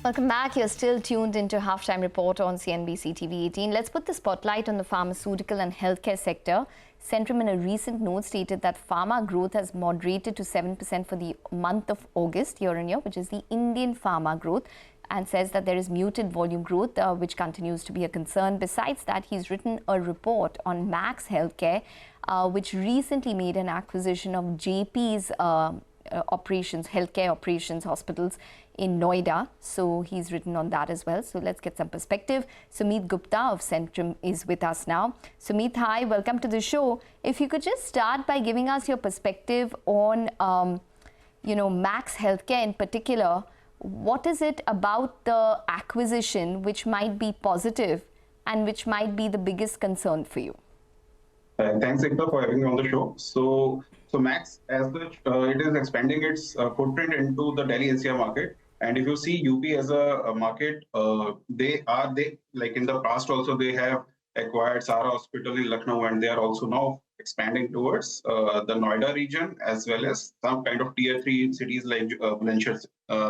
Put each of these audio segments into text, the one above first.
Welcome back. You're still tuned into Halftime Report on CNBC-TV18. Let's put the spotlight on the pharmaceutical and healthcare sector. Centrum in a recent note stated that pharma growth has moderated to 7% for the month of August year-on-year, which is the Indian pharma growth, and says that there is muted volume growth, which continues to be a concern. Besides that, he's written a report on Max Healthcare, which recently made an acquisition of JP's operations, healthcare operations, hospitals in Noida. So he's written on that as well. So let's get some perspective. Sumit Gupta of Centrum is with us now. Sumit, hi, welcome to the show. If you could just start by giving us your perspective on, Max Healthcare in particular. What is it about the acquisition which might be positive and which might be the biggest concern for you? Thanks, Ekta, for having me on the show. So Max, as such, it is expanding its footprint into the Delhi-NCR market. And if you see UP as a market, they like in the past also they have acquired Sara Hospital in Lucknow, and they are also now expanding towards the Noida region as well as some kind of tier 3 cities like Blanchard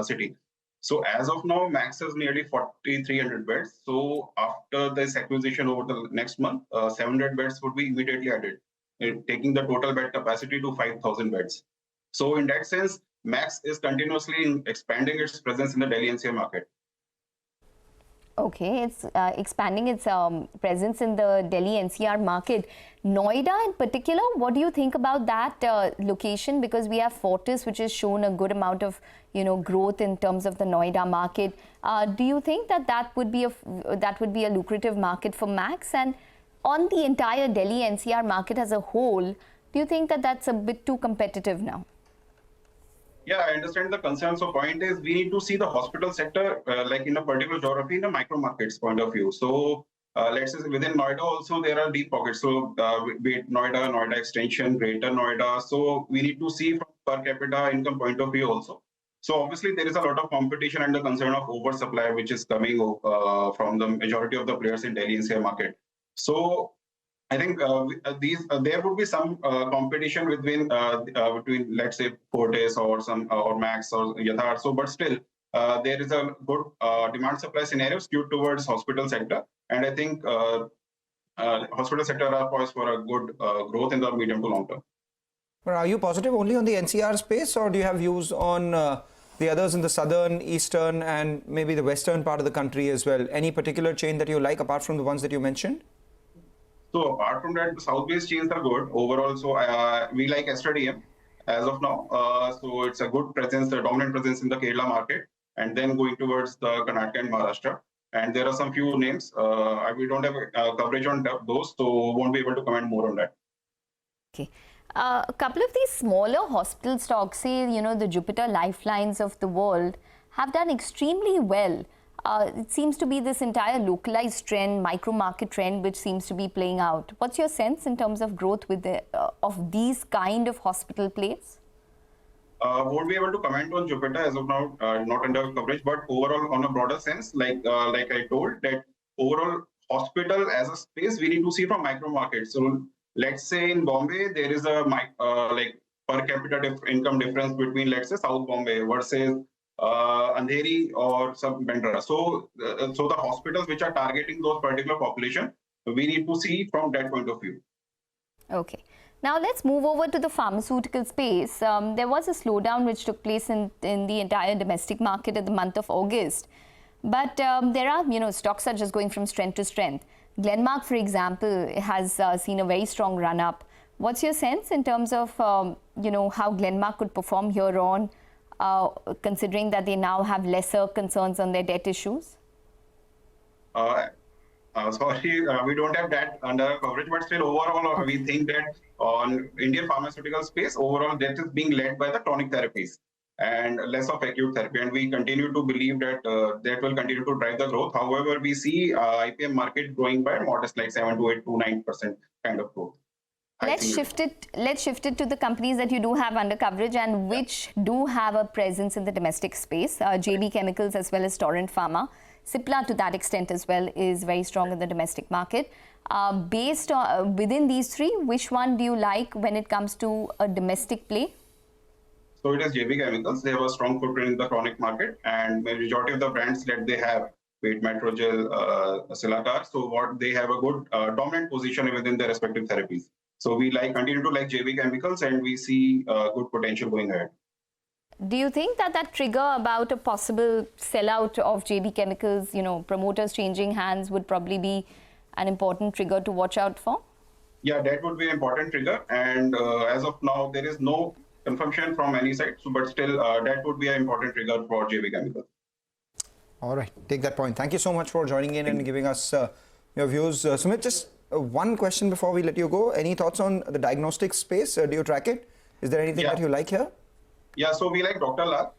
city. So as of now, Max has nearly 4,300 beds. So after this acquisition over the next month, 700 beds would be immediately added, taking the total bed capacity to 5,000 beds. So in that sense, Max is continuously expanding its presence in the Delhi-NCR market. Okay, it's expanding its presence in the Delhi-NCR market. Noida in particular, what do you think about that location? Because we have Fortis, which has shown a good amount of, growth in terms of the Noida market. Do you think that would be a lucrative market for Max? And on the entire Delhi-NCR market as a whole, do you think that that's a bit too competitive now? Yeah, I understand the concern. So point is, we need to see the hospital sector like in a particular geography in a micro markets point of view. So let's say within Noida also there are deep pockets. So be it Noida extension, Greater Noida. So we need to see from per capita income point of view also. So obviously there is a lot of competition and the concern of oversupply, which is coming from the majority of the players in Delhi-NCR market. So I think there would be some competition between let's say Fortis or Max or Yatharth. So, but still there is a good demand supply scenario skewed towards hospital sector, and I think hospital sector are poised for a good growth in the medium to long term. But are you positive only on the NCR space, or do you have views on the others in the southern, eastern, and maybe the western part of the country as well? Any particular chain that you like apart from the ones that you mentioned? So apart from that, the south-based chains are good overall. So we like Ekta DM as of now. So it's a good presence, the dominant presence in the Kerala market, and then going towards the Karnataka and Maharashtra. And there are some few names. We don't have coverage on those, so won't be able to comment more on that. Okay. A couple of these smaller hospital stocks, say, the Jupiter Lifelines of the world, have done extremely well. It seems to be this entire localized trend, micro-market trend, which seems to be playing out. What's your sense in terms of growth with of these kind of hospital plays? Won't be able to comment on Jupiter as of now, not under coverage, but overall on a broader sense, like I told, that overall hospital as a space, we need to see from micro-markets. So let's say in Bombay, there is a like per capita income difference between, let's say, South Bombay versus Andheri or some Bandra. So the hospitals which are targeting those particular population, we need to see from that point of view. Okay. Now let's move over to the pharmaceutical space. There was a slowdown which took place in the entire domestic market in the month of August. But there are, stocks are just going from strength to strength. Glenmark, for example, has seen a very strong run-up. What's your sense in terms of, how Glenmark could perform here on? Considering that they now have lesser concerns on their debt issues? Sorry, we don't have that under coverage, but still overall we think that on Indian pharmaceutical space, overall that is being led by the chronic therapies and less of acute therapy. And we continue to believe that that will continue to drive the growth. However, we see IPM market growing by modest like 7 to 8 to 9% kind of growth. Let's shift it to the companies that you do have under coverage and which do have a presence in the domestic space. JB Chemicals as well as Torrent Pharma. Cipla to that extent as well is very strong in the domestic market. Based on within these three, which one do you like when it comes to a domestic play? So it is JB Chemicals. They have a strong footprint in the chronic market, and majority of the brands that they have, be it Metrogel, Silacar, so what they have a good dominant position within their respective therapies. So we continue to like JB Chemicals, and we see good potential going ahead. Do you think that trigger about a possible sellout of JB Chemicals, promoters changing hands, would probably be an important trigger to watch out for? Yeah, that would be an important trigger. And as of now, there is no confirmation from any side. So, but still, that would be an important trigger for JB Chemicals. All right, take that point. Thank you so much for joining in and giving us your views. Sumit, just one question before we let you go. Any thoughts on the diagnostics space? Do you track it? Is there anything that you like here? Yeah, so we like Dr. Lal.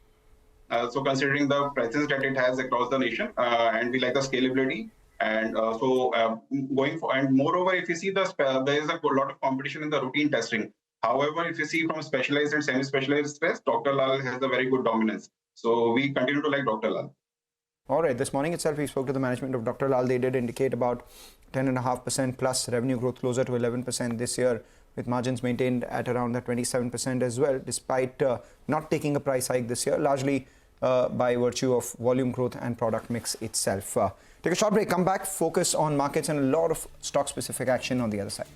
So considering the presence that it has across the nation, and we like the scalability. And going for, and moreover, if you see there is a lot of competition in the routine testing. However, if you see from specialized and semi-specialized tests, Dr. Lal has a very good dominance. So we continue to like Dr. Lal. All right, this morning itself, we spoke to the management of Dr. Lal. They did indicate about 10.5% plus revenue growth, closer to 11% this year, with margins maintained at around the 27% as well, despite not taking a price hike this year, largely by virtue of volume growth and product mix itself. Take a short break, come back, focus on markets and a lot of stock-specific action on the other side.